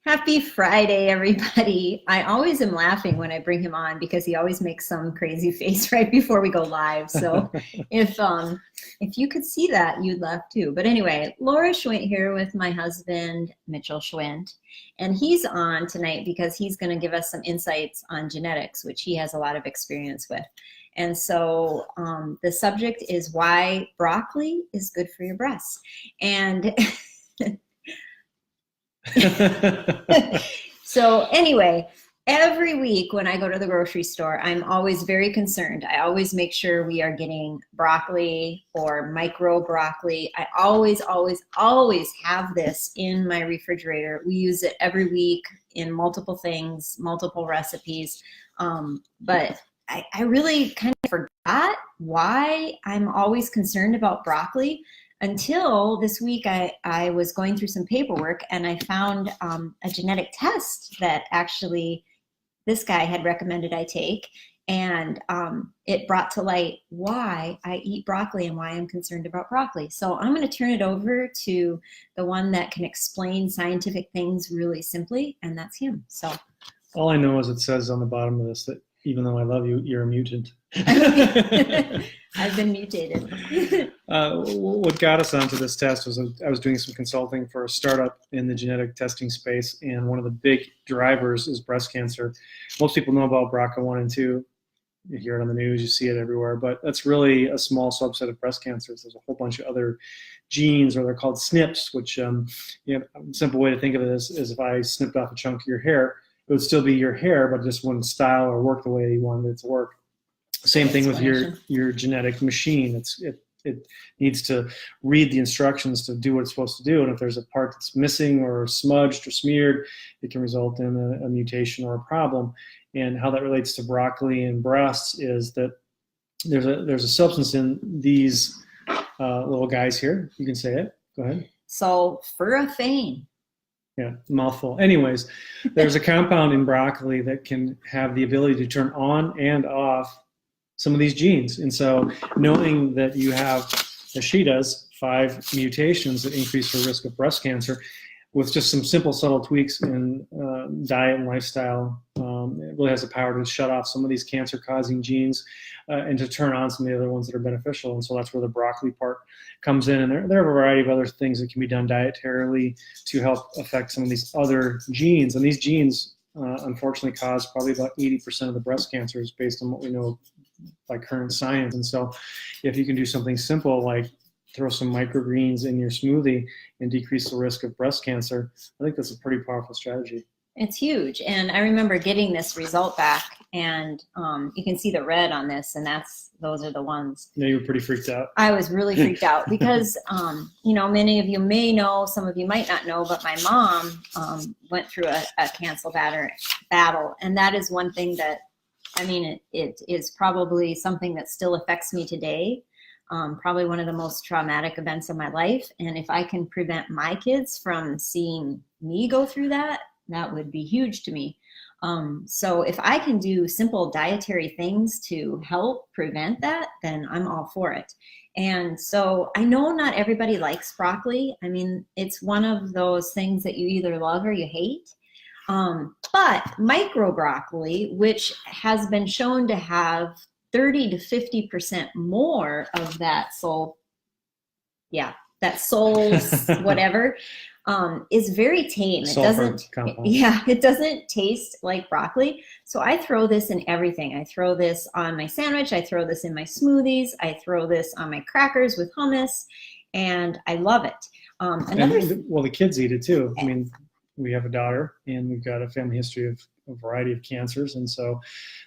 Happy Friday, everybody. I always am laughing when I bring him on because he always makes some crazy face right before we go live. So if you could see that, you'd laugh too. But anyway, Laura Schwint here with my husband, Mitchell Schwint. And he's on tonight because he's going to give us some insights on genetics, which he has a lot of experience with. And so the subject is why broccoli is good for your breasts. And so anyway, every week when I go to the grocery store, I'm always very concerned. I always make sure we are getting broccoli or micro broccoli. I always, always, always have this in my refrigerator. We use it every week in multiple things, multiple recipes. But I really kind of forgot why I'm always concerned about broccoli. Until this week, I was going through some paperwork and I found a genetic test that actually this guy had recommended I take. And it brought to light why I eat broccoli and why I'm concerned about broccoli. So I'm going to turn it over to the one that can explain scientific things really simply, and that's him. So all I know is it says on the bottom of this that even though I love you, you're a mutant. I've been mutated. What got us onto this test was I was doing some consulting for a startup in the genetic testing space, and one of the big drivers is breast cancer. Most people know about BRCA1 and 2. You hear it on the news, you see it everywhere, but that's really a small subset of breast cancers. There's a whole bunch of other genes, or they're called SNPs, which a simple way to think of it is if I snipped off a chunk of your hair, it would still be your hair, but just wouldn't style or work the way you wanted it to work. Same thing with your genetic machine. It needs to read the instructions to do what it's supposed to do, and if there's a part that's missing or smudged or smeared, it can result in a mutation or a problem. And how that relates to broccoli and breasts is that there's a substance in these little guys here. You can say it. Go ahead. Sulforaphane. Yeah, mouthful. Anyways, there's a compound in broccoli that can have the ability to turn on and off some of these genes. And so knowing that you have, as she does, 5 mutations that increase your risk of breast cancer, with just some simple subtle tweaks in diet and lifestyle, it really has the power to shut off some of these cancer-causing genes and to turn on some of the other ones that are beneficial. And so that's where the broccoli part comes in. And there are a variety of other things that can be done dietarily to help affect some of these other genes. And these genes, unfortunately, cause probably about 80% of the breast cancers based on what we know by current science. And so if you can do something simple like throw some microgreens in your smoothie and decrease the risk of breast cancer, I think that's a pretty powerful strategy. It's huge. And I remember getting this result back, and you can see the red on this, and those are the ones. Yeah, you were pretty freaked out. I was really freaked out because, many of you may know, some of you might not know, but my mom went through a cancer battle. And that is one thing that, it is probably something that still affects me today. Probably one of the most traumatic events of my life. And if I can prevent my kids from seeing me go through that, that would be huge to me. So if I can do simple dietary things to help prevent that, then I'm all for it. And so I know not everybody likes broccoli. It's one of those things that you either love or you hate. But micro broccoli, which has been shown to have 30 to 50% more of that whatever, is very tame. It doesn't taste like broccoli. So I throw this in everything. I throw this on my sandwich. I throw this in my smoothies. I throw this on my crackers with hummus, and I love it. The kids eat it too. We have a daughter, and we've got a family history of a variety of cancers. And so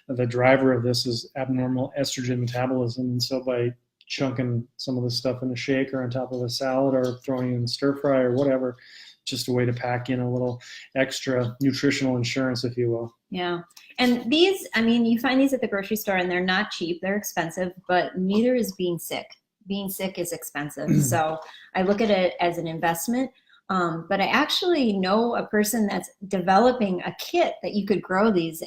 the driver of this is abnormal estrogen metabolism. And so by chunking some of this stuff in a shake or on top of a salad or throwing in stir fry or whatever, just a way to pack in a little extra nutritional insurance, if you will. Yeah. And these, you find these at the grocery store, and they're not cheap. They're expensive, but neither is being sick. Being sick is expensive. So I look at it as an investment. But I actually know a person that's developing a kit that you could grow these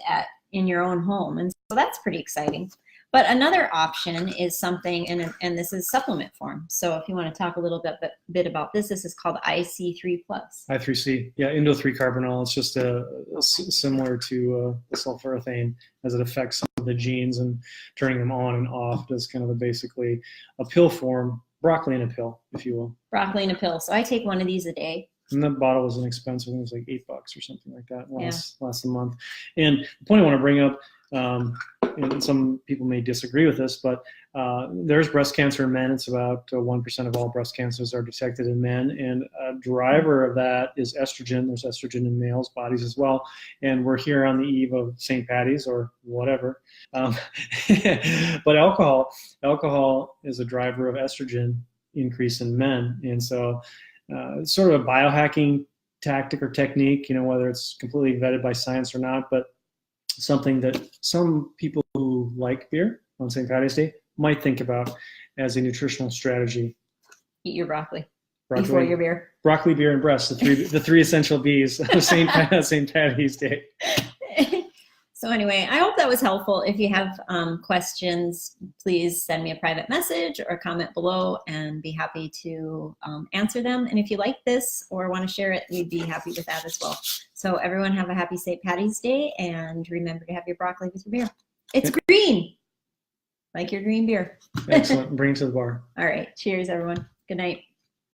in your own home. And so that's pretty exciting. But another option is something, and this is supplement form. So if you want to talk a little bit about this is called IC3+. I3C, yeah, Indo-3-carbinol. It's just similar to sulforaphane as it affects some of the genes and turning them on and off. Does kind of basically a pill form, broccoli in a pill, if you will. Broccoli in a pill. So I take one of these a day. And that bottle was inexpensive. It was like $8 or something like that last a month. And the point I want to bring up, and some people may disagree with this, but there's breast cancer in men. It's about 1% of all breast cancers are detected in men. And a driver of that is estrogen. There's estrogen in males' bodies as well. And we're here on the eve of St. Patty's or whatever. But alcohol is a driver of estrogen increase in men. And so it's sort of a biohacking tactic or technique, whether it's completely vetted by science or not, but something that some people who like beer on St. Patty's Day might think about as a nutritional strategy. Eat your broccoli before your beer. Broccoli, beer, and breast, the three essential B's of St. Patty's Day. So anyway, I hope that was helpful. If you have questions, please send me a private message or comment below and be happy to answer them. And if you like this or want to share it, we'd be happy with that as well. So everyone have a happy St. Patty's Day, and remember to have your broccoli with your beer. It's green, like your green beer. Excellent. Bring it to the bar. All right. Cheers, everyone. Good night.